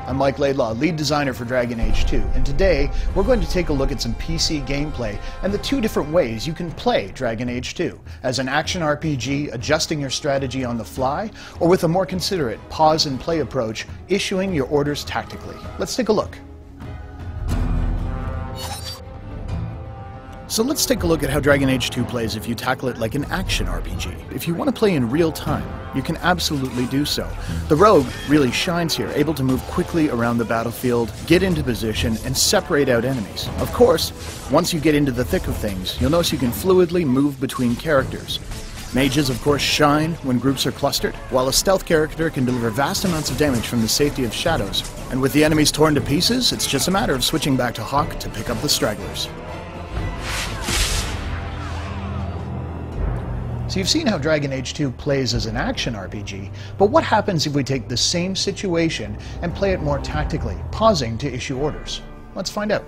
I'm Mike Laidlaw, lead designer for Dragon Age 2, and today we're going to take a look at some PC gameplay and the two different ways you can play Dragon Age 2, as an action RPG, adjusting your strategy on the fly, or with a more considerate pause and play approach, issuing your orders tactically. Let's take a look. So let's take a look at how Dragon Age 2 plays if you tackle it like an action RPG. If you want to play in real time, you can absolutely do so. The rogue really shines here, able to move quickly around the battlefield, get into position, and separate out enemies. Of course, once you get into the thick of things, you'll notice you can fluidly move between characters. Mages, of course, shine when groups are clustered, while a stealth character can deliver vast amounts of damage from the safety of shadows. And with the enemies torn to pieces, it's just a matter of switching back to Hawke to pick up the stragglers. So you've seen how Dragon Age 2 plays as an action RPG, but what happens if we take the same situation and play it more tactically, pausing to issue orders? Let's find out.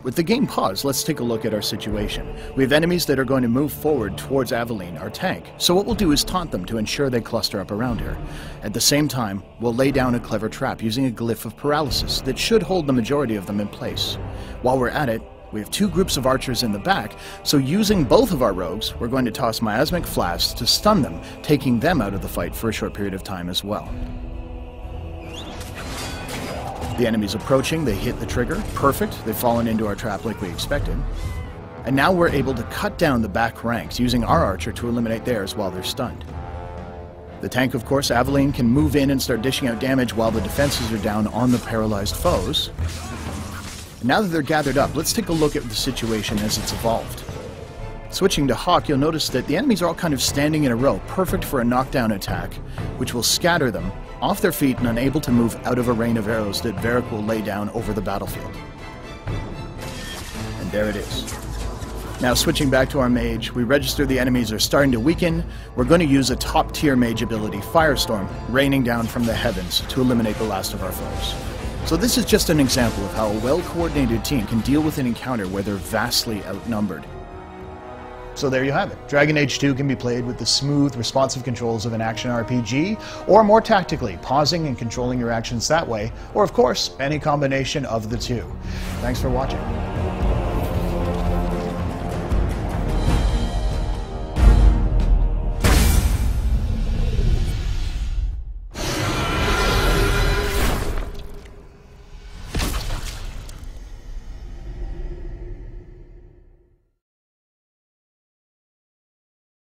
With the game paused, let's take a look at our situation. We have enemies that are going to move forward towards Aveline, our tank, so what we'll do is taunt them to ensure they cluster up around her. At the same time, we'll lay down a clever trap using a glyph of paralysis that should hold the majority of them in place. While we're at it, we have two groups of archers in the back, so using both of our rogues, we're going to toss miasmic flasks to stun them, taking them out of the fight for a short period of time as well. The enemy's approaching, they hit the trigger, perfect, they've fallen into our trap like we expected. And now we're able to cut down the back ranks, using our archer to eliminate theirs while they're stunned. The tank, of course, Aveline, can move in and start dishing out damage while the defenses are down on the paralyzed foes. Now that they're gathered up, let's take a look at the situation as it's evolved. Switching to Hawke, you'll notice that the enemies are all kind of standing in a row, perfect for a knockdown attack, which will scatter them off their feet and unable to move out of a rain of arrows that Varric will lay down over the battlefield. And there it is. Now switching back to our mage, we register the enemies are starting to weaken. We're going to use a top-tier mage ability, Firestorm, raining down from the heavens to eliminate the last of our foes. So this is just an example of how a well-coordinated team can deal with an encounter where they're vastly outnumbered. So there you have it. Dragon Age 2 can be played with the smooth, responsive controls of an action RPG, or more tactically, pausing and controlling your actions that way, or of course, any combination of the two. Thanks for watching.